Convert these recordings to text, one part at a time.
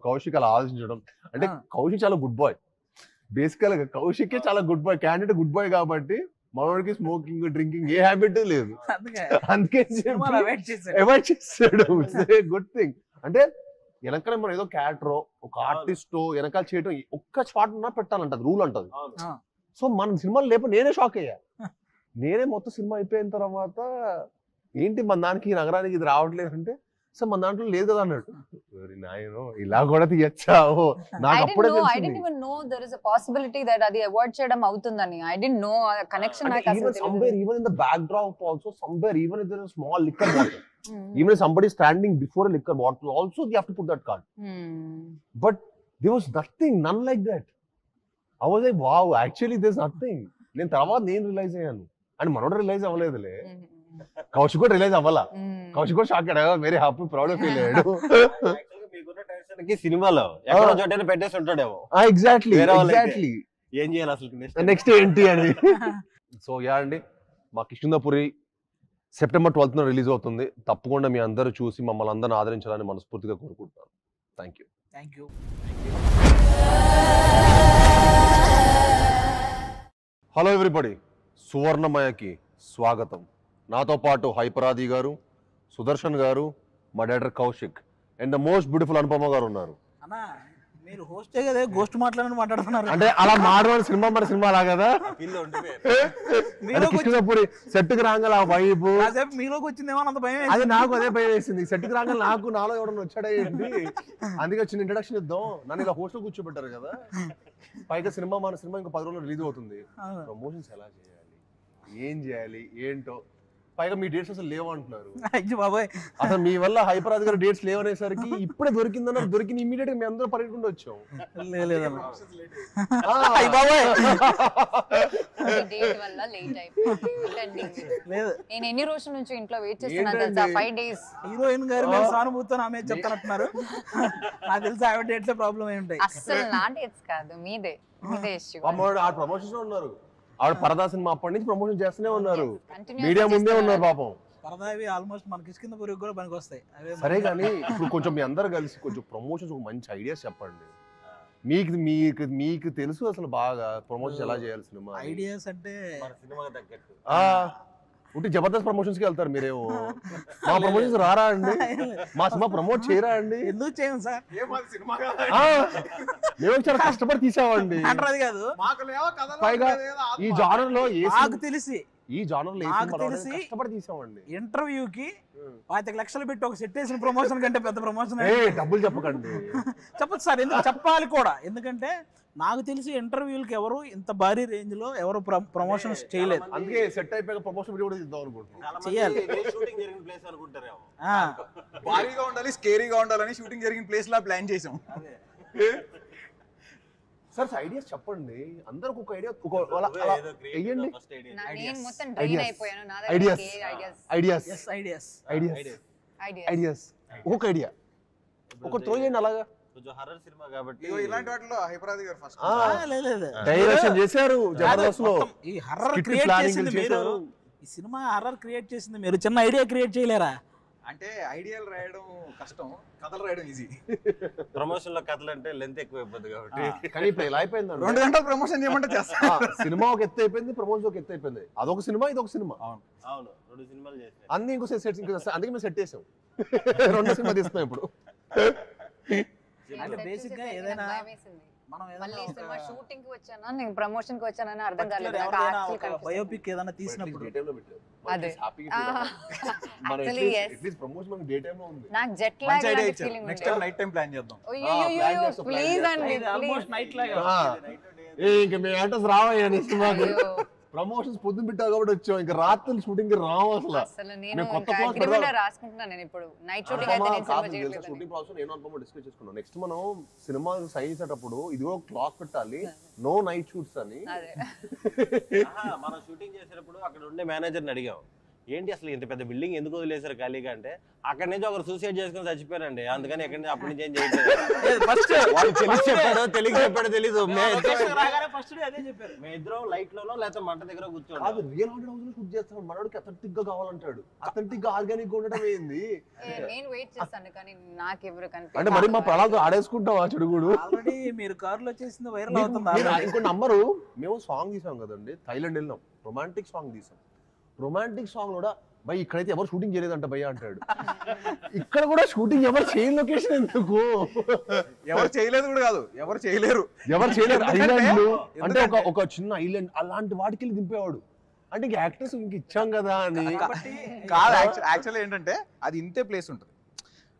కౌశిక్ అలా ఆలోచించడం అంటే కౌశిక్ చాలా గుడ్ బాయ్. బేసికల్ గా కౌశిక్ చాలా good boy, candidate good boy కాబట్టి మనోడికి స్మోకింగ్ డ్రింకింగ్ ఏ హ్యాబిట్ లేదు. అందుకే అవాయిడ్ చేస్తాడు. Good thing. అంటే వెనకాల మనం ఏదో క్యారెక్టర్ ఒక ఆర్టిస్ట్ వెనకాల చేయడం ఒక్క స్పాట్ ఉన్నా పెట్టాలంటది, రూల్ అంటది. సో మన సినిమాలు లేకపోతే నేనే షాక్ అయ్యా. నేనే మొత్తం సినిమా అయిపోయిన తర్వాత ఏంటి మన దానికి ఈ నగరానికి ఇది రావట్లేదు అంటే సో మన దాంట్లో లేదు కదా అన్నట్టు. ఇలా కూడా తీయచ్చా? నాకు అప్పుడే అది అవాయిడ్ చేయడం అవుతుందని. I don't know connection. Even in the backdrop also, somewhere even if there is a small liquor bottle, even if somebody is standing before a liquor bottle also they have to put that card. But there was nothing, none like that. I was like, wow, actually there's nothing. నేను తర్వాత నేను realise అయ్యాను అని మనోడు realise అవ్వలేదులే. Kaushik కూడా release అవ్వాలా. కౌశిక్ కూడా shock అయ్యాడు, వెరీ హ్యాపీ ప్రౌడ్ ఫీల్ అయ్యాడు. సినిమాలో ఎక్కడో చోట పెట్టేసి ఉంటాడేమో. ఎగ్జాక్ట్లీ ఏం చేయాలి అసలు నెక్స్ట్ ఏంటి అని. సో యా అండి, మా కృష్ణందపురి సెప్టెంబర్ 12th రిలీజ్ అవుతుంది. తప్పకుండా మీ అందరూ చూసి మమ్మల్ని అందరిని ఆదరించాలని మనస్ఫూర్తిగా కోరుకుంటున్నాను. Thank you. హలో ఎవ్రీబడి, సువర్ణమయకి స్వాగతం. నాతో పాటు హైపరాది గారు, సుదర్శన్ గారు, మా director Kaushik and the most beautiful Anupama గారు ఉన్నారు. మీరు హోస్టే కదా, గోస్ట్ మాట్లాడుతున్నారు అంటే అలా మాడవాడి సినిమా మన సినిమా లా కదా. కృష్ణపూరి సెట్ కి రాగల ఆ వైపు మీలోకి వచ్చిందేమో అంత భయం. అది నాకు అదే భయం వేసింది. సెట్ కి రాగల నాలో ఎవడన్నా వచ్చాడేంటి, అందుకే వచ్చిన ఇంట్రడక్షన్ ఇద్దాం. నన్ను ఇలా హోస్ట్ లో కూర్చోబెట్టారు కదా. పైగా మన సినిమా ఇంకా 10 రోజులు రిలీజ్ అవుతుంది. ప్రమోషన్స్ ఎలా చేయాలి, ఏం చేయాలి ఏంటో, పైగా మీ డేట్స్ అసలు లేవంటున్నారు. అసలు మీ వల్ల హైపరాజ్ గారు డేట్స్ లేవనేసరికి ఇప్పుడే దొరికిందన్నారు. దొరికింది ఇమీడియట్ గా మేము అందరూ పరిగెట్టుకుంటూ వచ్చాం. నేను ఎన్ని రోజుల నుంచి ఇంట్లో వెయిట్ చేస్తున్నాను తెలుసా, 5 days. హీరోయిన్ గారు సానుభూతితో ఆమె చెప్తానంటున్నారు. నాకు తెలిసి ఆవిడ డేట్స్ ప్రాబ్లం ఏమి ఉంటాయి. అసలు నా డేట్స్ కాదు, మీదే ఇష్యూ. ఆ ప్రమోషన్స్ లో ఉన్నారు. ఆవిడ పరదా సినిమా అప్పటి నుంచి ప్రమోషన్ చేస్తూనే ఉన్నారు, మీడియా ముందే ఉన్నారు పాపం. పరదావి ఆల్మోస్ట్ మన కిష్కిందపురికి కూడా పనికి వస్తాయి. సరే కానీ ఇప్పుడు కొంచెం మీ అందరు కలిసి కొంచెం ప్రమోషన్స్ ఒక మంచి ఐడియాస్ చెప్పండి. మీకు తెలుసు అసలు బాగా ప్రమోషన్స్ ఎలా చేయాలి సినిమా ఐడియాస్ అంటే. ఉంటే జబర్దస్త్ ప్రమోషన్స్ కి వెళ్తారు మీరేమో, మా ప్రమోషన్స్ రారా అండి, మా సినిమా ప్రమోట్ చేయరా అండి. ఎందుకు చేయం సార్, మేము చాలా కష్టపడి తీసామండి. అది కాదు, పైగా ఈ జానర్ లో నాకు తెలిసి కష్టపడి తీసామండి. ఇంటర్వ్యూకి 25 లక్షలు పెట్టి ఒక సెట్ వేసిన ప్రమోషన్ కంటే పెద్ద ప్రమోషన్. డబ్బులు చెప్పకండి. చెప్పదు సార్, ఎందుకు చెప్పాలి కూడా. ఎందుకంటే నాకు తెలిసి ఇంటర్వ్యూలకి ఎవరు ఇంత భారీ రేంజ్ లో ఎవరు ప్రమోషన్స్ చేయలేదు. అందుకే సెట్ అయిపోయాక ప్రమోషన్ వీడియో కూడా ఇద్దాం అనుకుంటున్నాం. చేయాలి. భారీగా ఉండాలి, స్కేరీగా ఉండాలని షూటింగ్ జరిగిన ప్లేస్ లా ప్లాన్ చేసాం. సార్ ఐడియాస్ చెప్పండి, అందరికి ఒక ఐడియా ఒక ఐడియా ఒక త్రో చేయండి. అలాగా ఇలాంటి వాటిలో హైపరాది గారు ఫస్ట్ డైరెక్షన్ చేశారు జబర్దస్త్ లో. ఈ హర్రర్ క్రియేట్ చేసింది మీరు, ఈ సినిమా హర్రర్ క్రియేట్ చేసింది మీరు. చిన్న ఐడియా క్రియేట్ చేయలేరా? అంటే ఐడియాలు రాయడం కష్టం, కథలు రాయడం ఈజీ. ప్రమోషన్ లో కథలు అంటే లెంత్ ఎక్కువ అయిపోద్ది కాబట్టి. కానీ ఇప్పుడు ఇలా అయిపోయింది, 2 గంటలు ప్రమోషన్ చేయమంటే చేస్తా. సినిమా ఒక ఎత్తు అయిపోయింది, ప్రమోషన్ ఒక ఎత్తు అయిపోయింది. అదొక సినిమా, ఇదొక సినిమా. అవును 2 సినిమాలు చేసాం. అన్ని ఇంకో సెట్, అందుకే మేము సెట్ చేసాం. 2 సినిమా తీస్తున్నాం ఇప్పుడు. అంటే బేసిక్ గా ఏదైనా షూటింగ్ కి వచ్చానా నేను ప్రమోషన్ కి వచ్చానని అర్థం కాలేదు. బయోపిక్ ఏదైనా తీసినప్పుడు నాకు జెట్ లాగ్ లాంటి ఫీలింగ్ ఉంది. Next time night time plan చేద్దాం. ప్లీజ్ అండి, ఆల్మోస్ట్ నైట్ లాగా. ఇంకా మేము యాక్టర్స్ రావయ్యా సినిమాకి. ప్రమోషన్స్ పొద్దున పెట్టావు కాబట్టి వచ్చాం, ఇంకా రాత్రి షూటింగ్ రావు. అసలు నేను అగ్రిమెంట్ రాసుకుంటున్నాను నేను ఇప్పుడు. నైట్ షూటింగ్ అయితే నేను సినిమా చేయలేదు. షూటింగ్ ప్రాసెస్ నేను అనుపమ డిస్కస్ చేసుకున్నాం. నెక్స్ట్ మనం సినిమా సైన్ చేసేటప్పుడు ఇదిగో క్లాస్ పెట్టాలి, నో నైట్ షూట్స్ అని. మనం షూటింగ్ చేసేటప్పుడు అక్కడ ఉండే మేనేజర్ ని అడిగాం, ఏంటి అసలు ఇంత పెద్ద బిల్డింగ్ ఎందుకు వదిలేశారు ఖాళీగా అంటే అక్కడి నుంచి ఒకరు సూసైడ్ చేసుకుని చచ్చిపోయారండి, అందుకని ఎక్కడి నుంచి అప్పటి నుంచి ఏం చేయలేదు. ఫస్ట్ వాళ్ళు తెలిసి చెప్పాడో తెలీదు ఫస్ట్ అదే చెప్పారు. మేము ఇద్దరం లైట్ లోనో లేకపోతే మంట దగ్గర కూర్చోండి. కాదు, రియల్ హాంటెడ్ హౌస్ లో షూట్ చేస్తాడు మనోడికి, అథెంటిక్ గా కావాలంటాడు. అథెంటిక్ గా ఆర్గానిక్ ఉండడం ఏంది నేను వెయిట్ చేస్తాను కానీ నాకు ఎవరు అంటే మరి మా ప్రణాళిక ఆడేసుకుంటాం ఆ చెడుగుడు. ఆల్రెడీ మీరు కారులో చేసింది వైరల్ అవుతుంది. ఇంకో నంబరు మేము సాంగ్ తీసాం కదండి, థైలాండ్ వెళ్ళినాం, రొమాంటిక్ సాంగ్ తీసాం. రొమాంటిక్ సాంగ్ కూడా భయ్ ఇక్కడైతే ఎవరు షూటింగ్ చేయలేదంట భయ్య అంటాడు. ఇక్కడ కూడా షూటింగ్ ఎవరు చేయని లొకేషన్ ఎందుకు, ఎవరు చేయలేదు కూడా కాదు, ఎవరు చేయలేరు. ఐలాండ్ అంటే ఒక చిన్న ఐలాండ్ అలాంటి వాటికి వెళ్ళి దింపేవాడు. అంటే ఇంక యాక్టర్స్ ఇంక ఇచ్చాం కదా అని కాదు. యాక్చువల్లీ ఏంటంటే అది ఇంతే ప్లేస్ ఉంటుంది,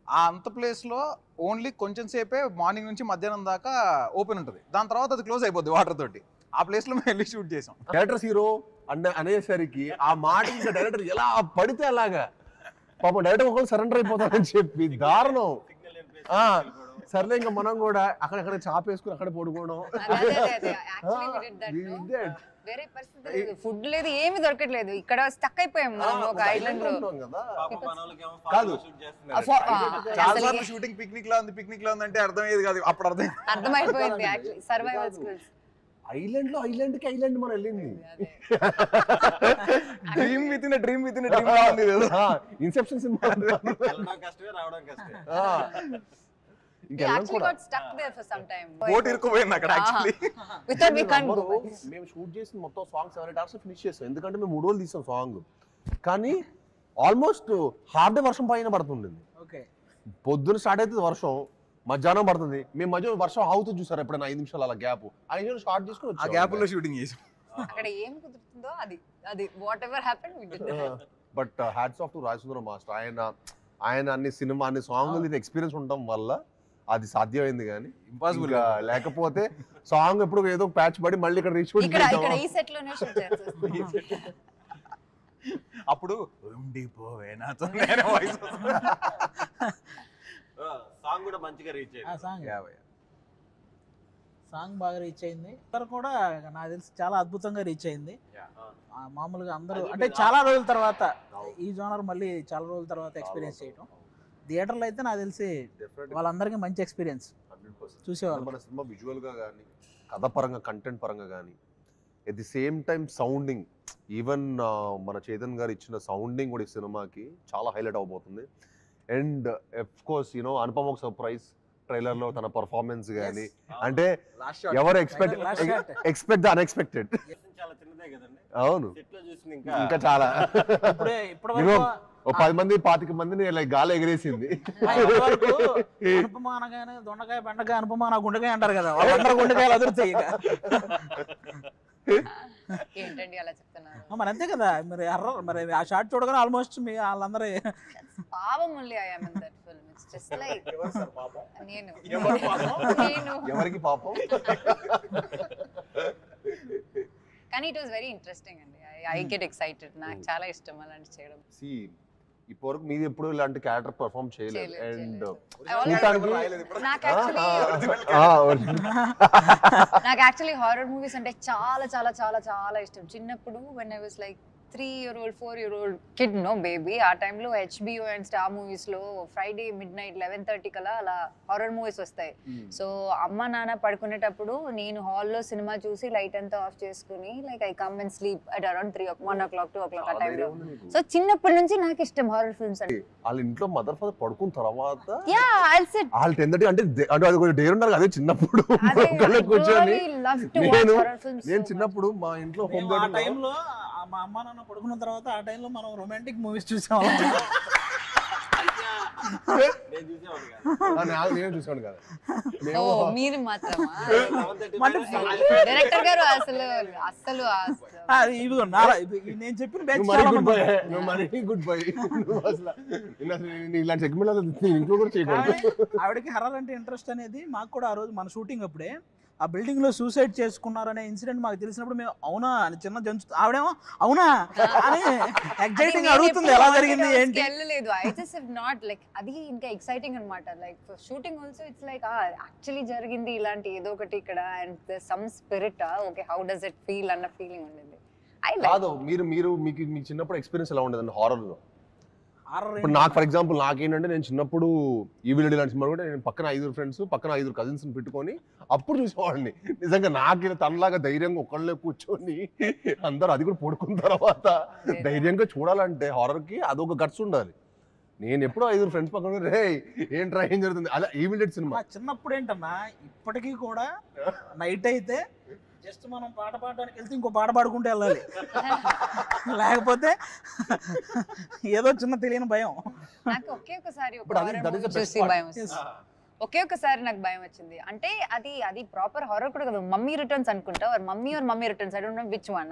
ఆ అంత ప్లేస్ లో ఓన్లీ కొంచెం సేపే మార్నింగ్ నుంచి మధ్యాహ్నం దాకా ఓపెన్ ఉంటుంది, దాని తర్వాత అది క్లోజ్ అయిపోద్ది వాటర్ తోటి. ఆ ప్లేస్ లో మేము వెళ్ళి షూట్ చేసాం. డైరెక్టర్ హీరో అనేసరికి ఆ మాట ఇంకా డైరెక్టర్ ఎలా పడితే అలాగా పాపం డైరెక్టర్ ఒకళ్ళు సరెండర్ అయిపోతారని చెప్పి దారుణం. సర్లే ఇంకా మనం కూడా అక్కడక్కడ చాపేసుకుని అక్కడ పడుకోవడం. వేరే పరిస్థితి లేదు, ఫుడ్ లేదు, ఏమి దొరకట్లేదు, ఇక్కడ స్టక్ అయిపోయాం మనం ఒక ఐలాండ్ లో. కాదు చాలా సార్లు షూటింగ్ పిక్నిక్ లో ఉంది అంటే అర్థమయ్యేది కాదు, అప్పుడు అర్థమైపోయింది యాక్చువల్లీ సర్వైవల్ స్కిల్స్. ఐలాండ్ లో ఐలాండ్ కి ఐలాండ్ మనం వెళ్ళింది, dream with in dream Inception cinema. Boat ఇరుక్కుపోయింది అక్కడ యాక్చువల్లీ. మేము షూట్ చేసిన మొత్తం సాంగ్ 7 hours ఫినిష్ చేసాం, ఎందుకంటే మేము 3 రోజులు తీసాం సాంగ్. కానీ ఆల్మోస్ట్ హాఫ్ డే వర్షం పైన పడుతుండేది. పొద్దున స్టార్ట్ అవుతుంది వర్షం, మధ్యాహ్నం పడుతుంది, మేము మధ్య వర్షం ఆగుతుంది చూసారు ఎప్పుడైనా 5 నిమిషాలు అలా గ్యాప్, 5 నిమిషాలు స్టార్ట్ చేసుకుని ఆ గ్యాప్ లో షూటింగ్ చేసాం. అక్కడ ఏం కుదురుతుందో అది whatever happen we did. But hats off to Rajasundaram master. ఆయన అన్ని సినిమా అన్ని సాంగ్ ఎక్స్పీరియన్స్ ఉండటం వల్ల అది సాధ్యమైంది. కానీ ఇంపాసిబుల్ లేకపోతే సాంగ్ ఎప్పుడు ఏదో ప్యాచ్ పడి మళ్ళీ ఇక్కడ రీచ్ ఈ సెట్ లోనే షూట్ చేస్తాం. అప్పుడు ఉండిపోవే నాతో వాయిస్ సాంగ్ కూడా మంచిగా రీచ్ అయ్యింది. సాంగ్ బాగా రీచ్ అయింది. ఇక్కడ కూడా నాకు తెలిసి చాలా అద్భుతంగా రీచ్ అయింది. మామూలుగా అందరూ అంటే చాలా రోజుల తర్వాత ఈ జోనర్ మళ్ళీ చాలా రోజుల తర్వాత ఎక్స్పీరియన్స్ చేయటం. థియేటర్లో అయితే నాకు తెలిసి వాళ్ళందరికీ మంచి ఎక్స్పీరియన్స్ చూసేవాళ్ళు. మన సినిమా విజువల్ గా కానీ, కథ పరంగా, కంటెంట్ పరంగా కానీ, at the same time sounding, even మన చైతన్ గారు ఇచ్చిన సౌండింగ్ కూడా ఈ సినిమాకి చాలా హైలైట్ అవబోతుంది. అండ్ ఆఫ్ కోర్స్ అనుపమ ఒక సర్ప్రైజ్ ట్రైలర్ లో తన పర్ఫార్మెన్స్ కానీ, అంటే ఎవరు ఎక్స్పెక్ట్ ద అన్ఎక్స్పెక్టెడ్. అవును, ఇంకా చాలా ఓ 10 మంది 25 మందిని గాలి ఎగిరేసింది. అనుపమ అనగానే దొండకాయ బెండకాయ అనుపమ నా గుండెకాయ అంటారు కదా, వాళ్ళందరూ గుండెకాయలు అదురుతాయి. ఏంటండి అలా చెప్తున్నారు? మరి అంతే కదా, మరి ఆ షార్ట్ చూడగానే ఆల్మోస్ట్ మీ వాళ్ళందరూ పాపం only I am in that film. It's just like నేను ఎవరికి పాపం. కానీ ఇట్ వాస్ వెరీ ఇంట్రెస్టింగ్ అండి. ఐ గెట్ ఎక్సైటెడ్, నాకు చాలా ఇష్టం అలాంటి చేయడం. ఇప్పటివరకు మీరు ఎప్పుడు ఇలాంటి క్యారెక్టర్ పర్ఫార్మ్ చేయలేదు. అండ్ నాకు యాక్చువల్లీ హారర్ మూవీస్ అంటే చాలా చాలా చాలా చాలా ఇష్టం. చిన్నప్పుడు when I was like 3-year-old 4-year-old kid, no baby, ఆ టైంలో HBO అండ్ స్టార్ మూవీస్ లో ఫ్రైడే midnight 11:30 కలా అలా హారర్ మూవీస్ వస్తాయి. సో అమ్మ నాన్న పడుకునేటప్పుడు నేను హాల్లో సినిమా చూసి లైట్ అంతా ఆఫ్ చేసుకుని like I come and sleep at around 1 o'clock 2 o'clock ఆ టైంలో. సో చిన్నప్పటి నుంచి నాకు ఇష్టం హారర్ ఫిల్మ్స్ అంటే. వాళ్ళ ఇంట్లో మదర్ ఫాదర్ పడుకున్న తర్వాత వాళ్ళు 10:30 అంటే అది కొంచెం డేర్ ఉన్నారు అదే చిన్నప్పుడు కూర్చొని. నేను చిన్నప్పుడు మా ఇంట్లో హోమ్ ఆ టైంలో మా అమ్మ నాన్న పడుకున్న తర్వాత ఆ టైంలో మనం రొమాంటిక్ మూవీస్ చూసాము. నేను చూసాను కదా. మీరు మాత్రమా? డైరెక్టర్ గారు అసలు ఇదిగో నేను చెప్పిన గుడ్ బై. ఇలాంటి సెగ్మెంట్ ఇంట్లో కూడా చేయకూడదు. ఆవిడకి హర్రర్ అంటే ఇంట్రెస్ట్ అనేది మాకు కూడా ఆ రోజు మన షూటింగ్ అప్పుడే ఆ బిల్డింగ్ లో సూసైడ్ చేసుకున్నారనే ఇన్సిడెంట్ మాకు తెలిసినప్పుడు మేము అవునా అని చిన్న జంతు ఆవిడేమో అవునా అని ఎగ్జైటింగ్ అడుగుతుంది ఎలా జరిగింది ఏంటి. I just have not like అది ఇంకా ఎక్సైటింగ్ అన్నమాట. Like shooting also it's like actually జరిగింది ఇలాంటి ఏదో ఒకటి ఇక్కడ and some spirit okay how does it feel అన్న ఫీలింగ్ ఉండేది. ఐ లైక్ కాదు మీకు చిన్నప్పుడు ఎక్స్పీరియన్స్ ఎలా ఉండేదండి హారర్ లో? హారర్ ఇప్పుడు నాకు ఫర్ ఎగ్జాంపుల్ నాకేంటంటే నేను చిన్నప్పుడు ఈవిల్ డెడ్ లాంటి సినిమా కూడా నేను పక్కన 5 ఫ్రెండ్స్ పక్కన 5 కజిన్స్ పెట్టుకొని అప్పుడు చూసేవాడిని. నిజంగా నాకు తనలాగా ధైర్యంగా ఒకళ్ళే కూర్చొని అందరూ అది కూడా పడుకున్న తర్వాత ధైర్యంగా చూడాలంటే హారర్ కి అదొక గట్స్ ఉండాలి. నేను ఎప్పుడో 5 ఫ్రెండ్స్ పక్కన రే ఏంట్రా ఏం జరుగుతుంది అలా ఈవిల్ డెడ్ సినిమా. చిన్నప్పుడు ఏంటన్నా ఇప్పటికీ కూడా నైట్ అయితే జస్ట్ మనం పాట పాడడానికి వెళ్తే ఇంకో పాట పాడుకుంటూ వెళ్ళాలి, లేకపోతే ఏదో చిన్న తెలియని భయం. నాకు ఒకే ఒకసారి ఒక But అది- horror that is the movie best చూసి part. భయం వచ్చింది. ఒకే ఒకసారి నాకు భయం వచ్చింది. అంటే అది ప్రాపర్ హారర్ కూడా కదా, మమ్మీ రిటర్న్స్ అనుకుంటా, mummy returns, I don't know which one.